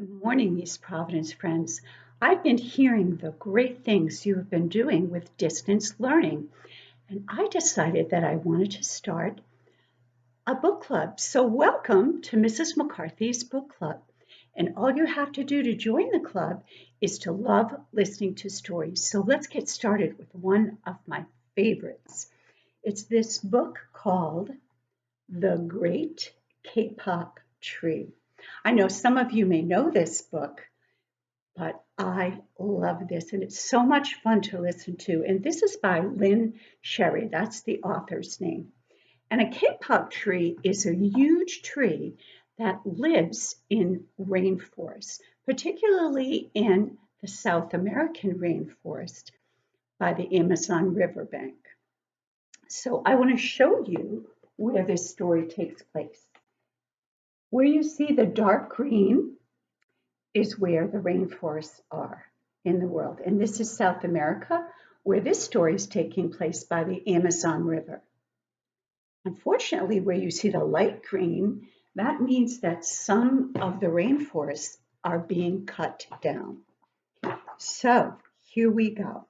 Good morning, East Providence friends. I've been hearing the great things you have been doing with distance learning, and I decided that I wanted to start a book club. So welcome to Mrs. McCarthy's book club. And all you have to do to join the club is to love listening to stories. So let's get started with one of my favorites. It's this book called The Great Kapok Tree. I know some of you may know this book, but I love this, and it's so much fun to listen to. And this is by Lynne, that's the author's name. And a kapok tree is a huge tree that lives in rainforests, particularly in the South American rainforest by the Amazon riverbank. So I want to show you where this story takes place. Where you see the dark green is where the rainforests are in the world. And this is South America, where this story is taking place by the Amazon River. Unfortunately, where you see the light green, that means that some of the rainforests are being cut down. So here we go.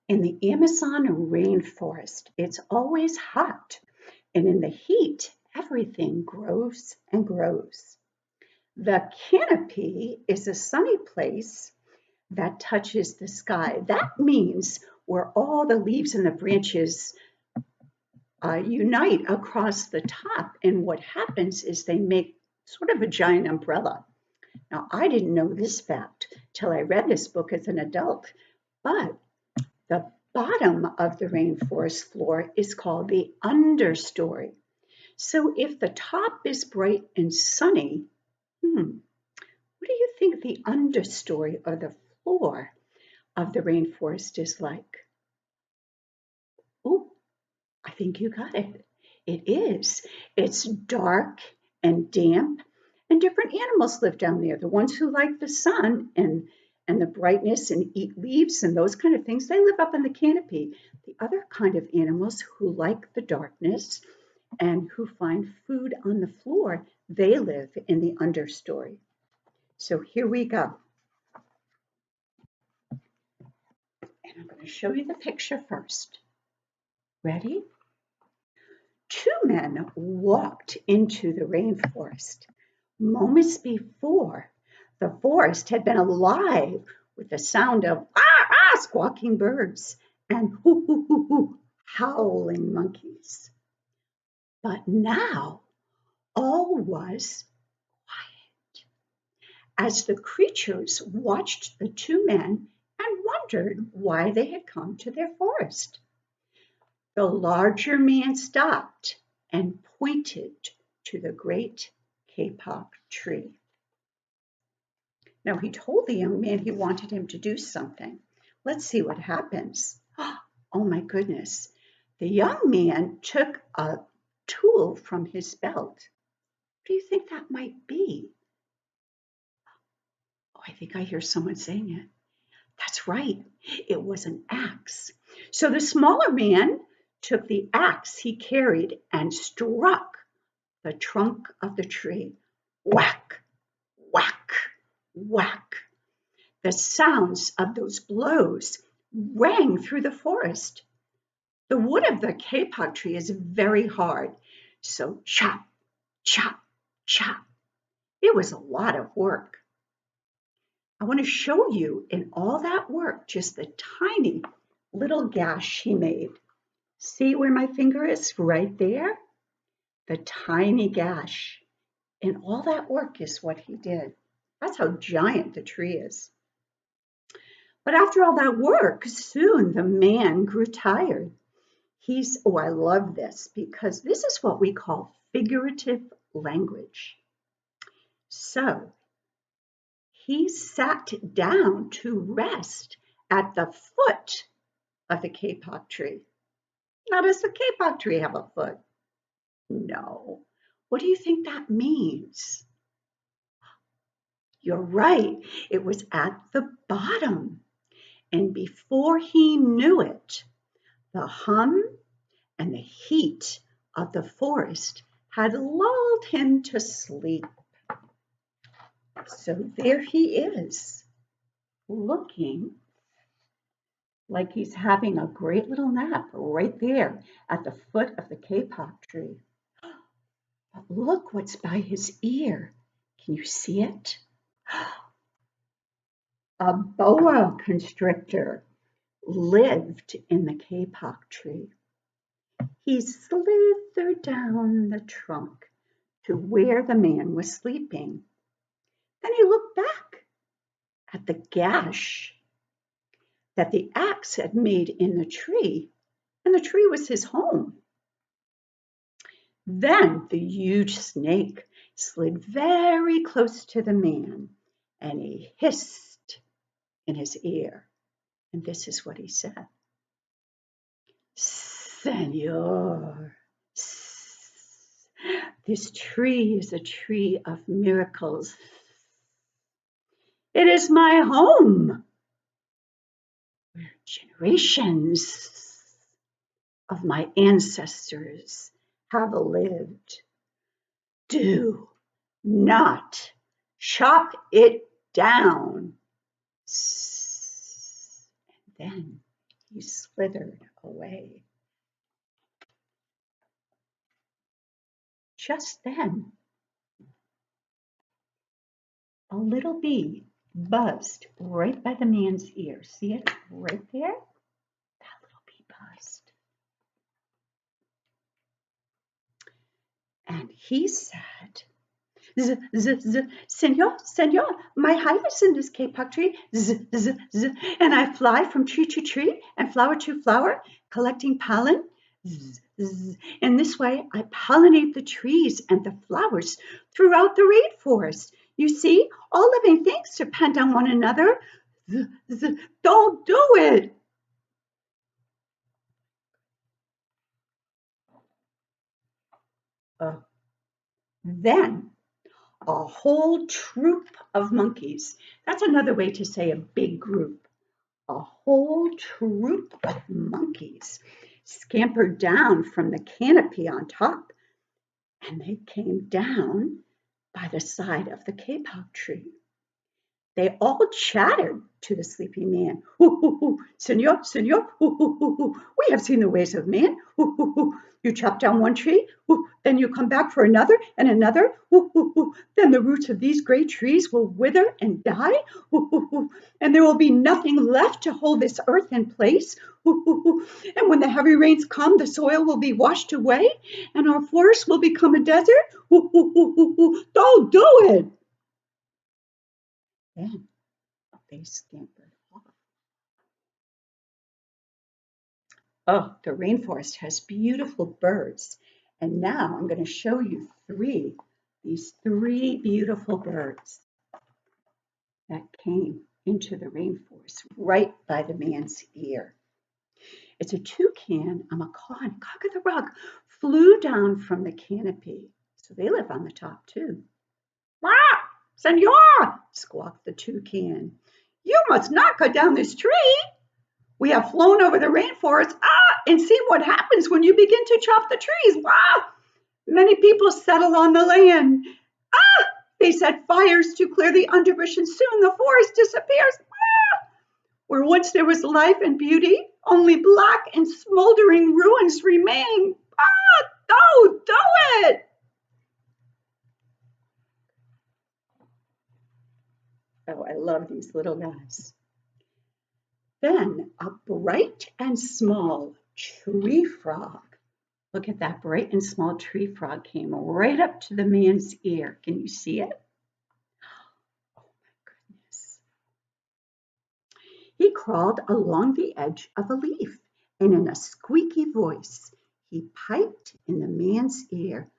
In the Amazon rainforest, it's always hot, and in the heat, everything grows and grows. The canopy is a sunny place that touches the sky. That means where all the leaves and the branches unite across the top, and what happens is they make sort of a giant umbrella. Now, I didn't know this fact till I read this book as an adult, but the bottom of the rainforest floor is called the understory. So if the top is bright and sunny, what do you think the understory or the floor of the rainforest is like? Oh, I think you got it. It is. It's dark and damp, and different animals live down there. The ones who like the sun and the brightness and eat leaves and those kind of things, they live up in the canopy. The other kind of animals who like the darkness and who find food on the floor, they live in the understory. So here we go. And I'm going to show you the picture first. Ready? Two men walked into the rainforest. Moments before, the forest had been alive with the sound of squawking birds and hoo, hoo, hoo, hoo, howling monkeys. But now all was quiet as the creatures watched the two men and wondered why they had come to their forest. The larger man stopped and pointed to the great kapok tree. Now he told the young man he wanted him to do something. Let's see what happens. Oh my goodness. The young man took a tool from his belt. What do you think that might be? Oh, I think I hear someone saying it. That's right. It was an axe. So the smaller man took the axe he carried and struck the trunk of the tree. Whack, whack, whack. The sounds of those blows rang through the forest. The wood of the kapok tree is very hard, so chop, chop, chop. It was a lot of work. I want to show you in all that work just the tiny little gash he made. See where my finger is? Right there? The tiny gash. And all that work is what he did. That's how giant the tree is. But after all that work, soon the man grew tired. I love this because this is what we call figurative language. So he sat down to rest at the foot of the kapok tree. Now, does the kapok tree have a foot? No. What do you think that means? You're right. It was at the bottom. And before he knew it, the hum and the heat of the forest had lulled him to sleep. So there he is, looking like he's having a great little nap right there at the foot of the kapok tree. But look what's by his ear. Can you see it? A boa constrictor lived in the kapok tree. He slithered down the trunk to where the man was sleeping. Then he looked back at the gash that the axe had made in the tree, and the tree was his home. Then the huge snake slid very close to the man, and he hissed in his ear. And this is what he said. Senor, this tree is a tree of miracles. It is my home, where generations of my ancestors have lived. Do not chop it down. And then he slithered away. Just then, a little bee buzzed right by the man's ear. See it right there? That little bee buzzed. And he said, Senor, my hive is in this kapok tree, and I fly from tree to tree and flower to flower, collecting pollen. In this way, I pollinate the trees and the flowers throughout the rainforest. You see, all living things depend on one another. Don't do it. Then a whole troop of monkeys, that's another way to say a big group, a whole troop of monkeys scampered down from the canopy on top, and they came down by the side of the kapok tree. They all chattered to the sleepy man. Senor, we have seen the ways of man. You chop down one tree, then you come back for another and another. Then the roots of these great trees will wither and die, and there will be nothing left to hold this earth in place. And when the heavy rains come, the soil will be washed away, and our forest will become a desert. Don't do it. Then they scampered off. Oh, the rainforest has beautiful birds. And now I'm going to show you these three beautiful birds that came into the rainforest right by the man's ear. It's a toucan, a macaw, and a cock of the rock flew down from the canopy. So they live on the top too. Ah, senor, squawked the toucan. You must not cut down this tree. We have flown over the rainforest, and seen what happens when you begin to chop the trees. Many people settle on the land. They set fires to clear the underbrush, and soon the forest disappears. Where once there was life and beauty, only black and smoldering ruins remain. Don't do it. Oh, I love these little guys. Then a bright and small tree frog. Look at that bright and small tree frog came right up to the man's ear. Can you see it? Oh my goodness. He crawled along the edge of a leaf, and in a squeaky voice, he piped in the man's ear.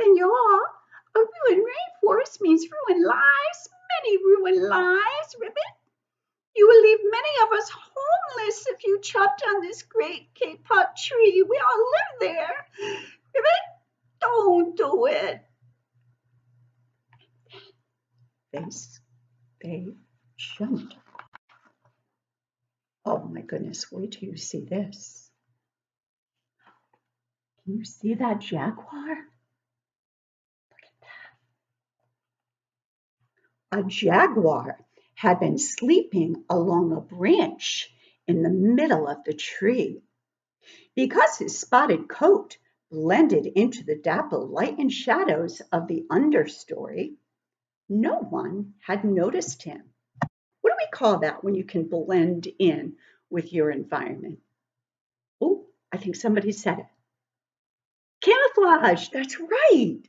Senor, a ruined rainforest means ruined lives, many ruined lives, Ribbit. You will leave many of us homeless if you chop down this great kapok tree. We all live there. Ribbit, don't do it. They jumped. Oh my goodness, wait till you see this. Can you see that jaguar? Look at a jaguar had been sleeping along a branch in the middle of the tree. Because his spotted coat blended into the dapple light and shadows of the understory, no one had noticed him. What do we call that when you can blend in with your environment? Oh, I think somebody said it. Camouflage, that's right.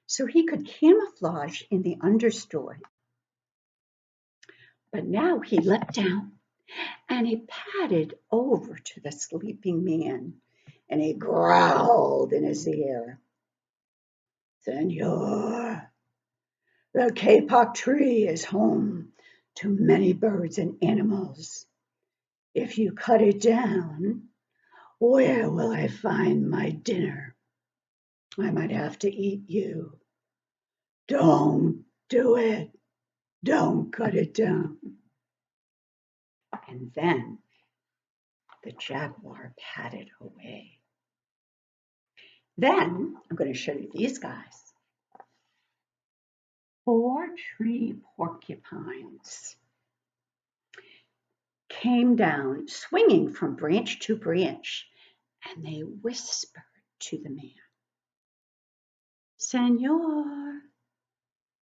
So he could camouflage in the understory. But now he leapt down and he padded over to the sleeping man and he growled in his ear, Senor, the kapok tree is home to many birds and animals. If you cut it down, where will I find my dinner? I might have to eat you. Don't do it. Don't cut it down. And then the jaguar padded away. Then I'm going to show you these guys. 4 tree porcupines came down, swinging from branch to branch, and they whispered to the man, Senor,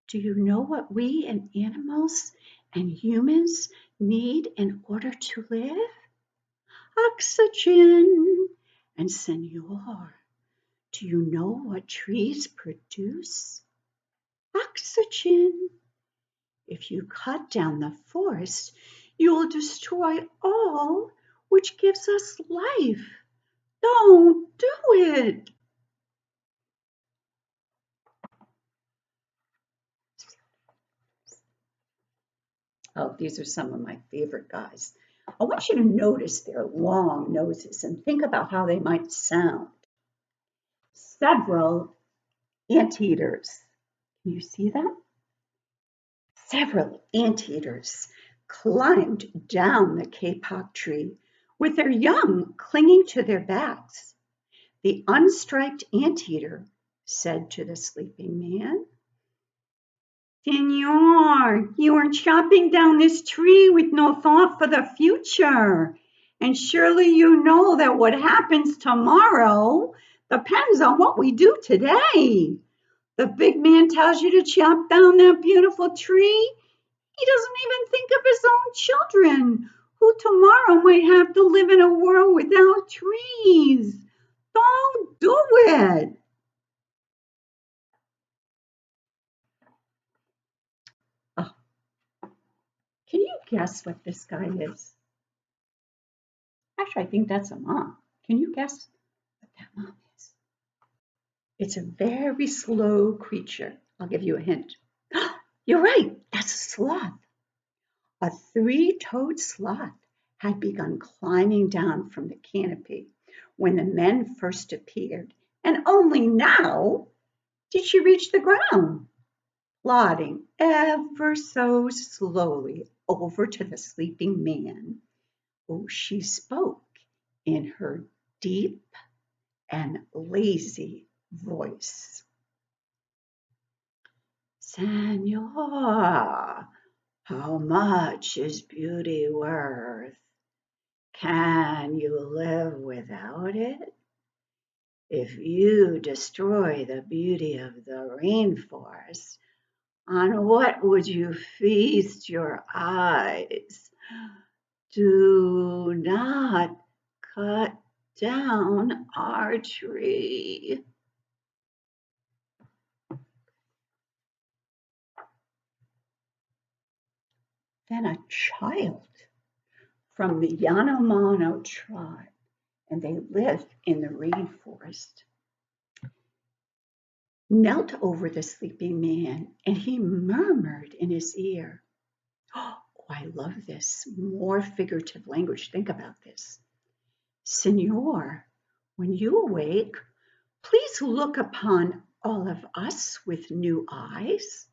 do you know what we and animals and humans need in order to live? Oxygen. And Senor, do you know what trees produce? Oxygen. If you cut down the forest, you will destroy all which gives us life. Don't do it. Oh, these are some of my favorite guys. I want you to notice their long noses and think about how they might sound. Several anteaters. Can you see them? Several anteaters climbed down the kapok tree with their young clinging to their backs. The unstriped anteater said to the sleeping man, Senor, you are chopping down this tree with no thought for the future. And surely you know that what happens tomorrow depends on what we do today. The big man tells you to chop down that beautiful tree. He doesn't even think of his own children, who tomorrow might have to live in a world without trees. Don't do it. Oh, can you guess what this guy is? Actually, I think that's a mom. Can you guess what that mom is? It's a very slow creature. I'll give you a hint. You're right, that's a sloth. A 3-toed sloth had begun climbing down from the canopy when the men first appeared, and only now did she reach the ground, plodding ever so slowly over to the sleeping man. Oh, she spoke in her deep and lazy voice. Senor, how much is beauty worth? Can you live without it? If you destroy the beauty of the rainforest, on what would you feast your eyes? Do not cut down our tree. Then a child from the Yanomamo tribe, and they live in the rainforest, knelt over the sleeping man, and he murmured in his ear, oh, I love this. More figurative language. Think about this. Senor, when you awake, please look upon all of us with new eyes.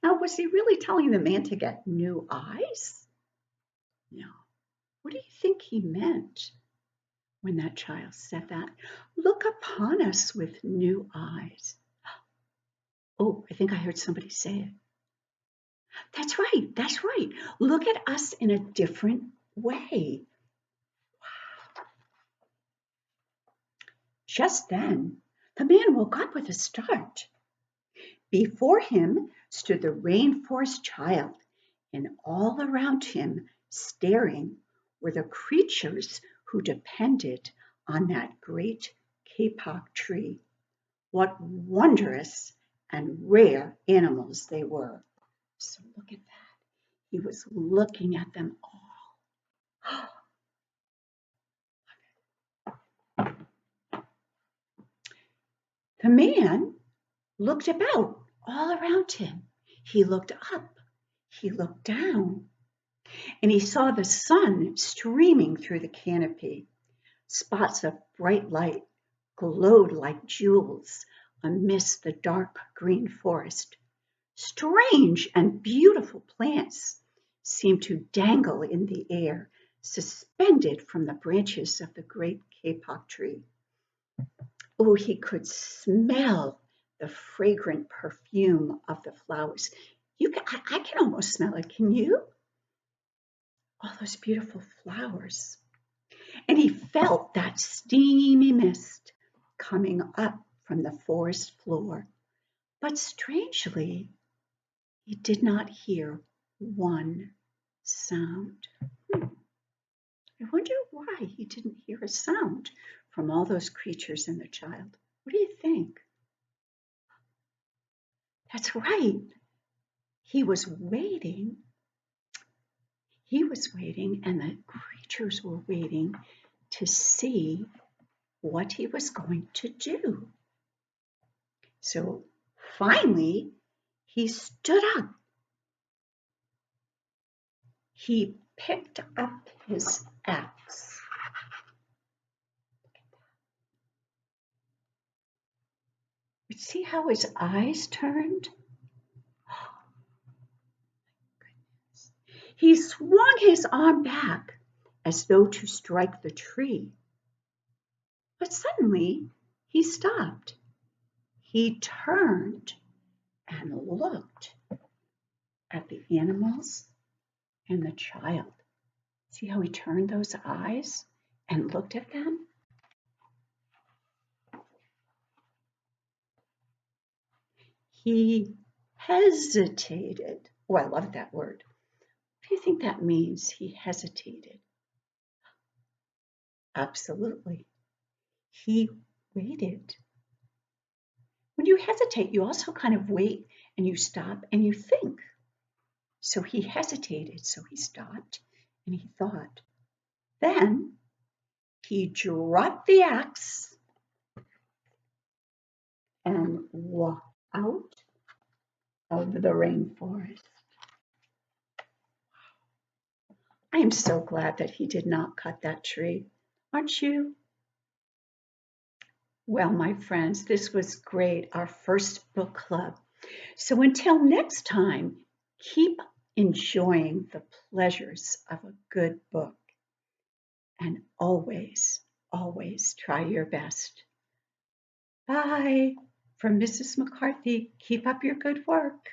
Now, was he really telling the man to get new eyes? No. What do you think he meant when that child said that? Look upon us with new eyes. Oh, I think I heard somebody say it. That's right. That's right. Look at us in a different way. Just then, the man woke up with a start. Before him stood the rainforest child, and all around him, staring, were the creatures who depended on that great kapok tree. What wondrous and rare animals they were. So look at that. He was looking at them all. The man looked about all around him. He looked up, he looked down, and he saw the sun streaming through the canopy. Spots of bright light glowed like jewels amidst the dark green forest. Strange and beautiful plants seemed to dangle in the air, suspended from the branches of the great kapok tree. Oh, he could smell the fragrant perfume of the flowers. I can almost smell it. Can you? All those beautiful flowers. And he felt that steamy mist coming up from the forest floor. But strangely, he did not hear one sound. I wonder why he didn't hear a sound from all those creatures and the child. What do you think? That's right. He was waiting. He was waiting, and the creatures were waiting to see what he was going to do. So finally, he stood up. He picked up his axe. See how his eyes turned? He swung his arm back as though to strike the tree. But suddenly he stopped. He turned and looked at the animals and the child. See how he turned those eyes and looked at them? He hesitated. Oh, I love that word. What do you think that means? He hesitated. Absolutely. He waited. When you hesitate, you also kind of wait and you stop and you think. So he hesitated, so he stopped and he thought. Then he dropped the axe and walked out of the rainforest. I am so glad that he did not cut that tree. Aren't you? Well, my friends, this was great, our first book club. So until next time, keep enjoying the pleasures of a good book. And always, always try your best. Bye. From Mrs. McCarthy, keep up your good work.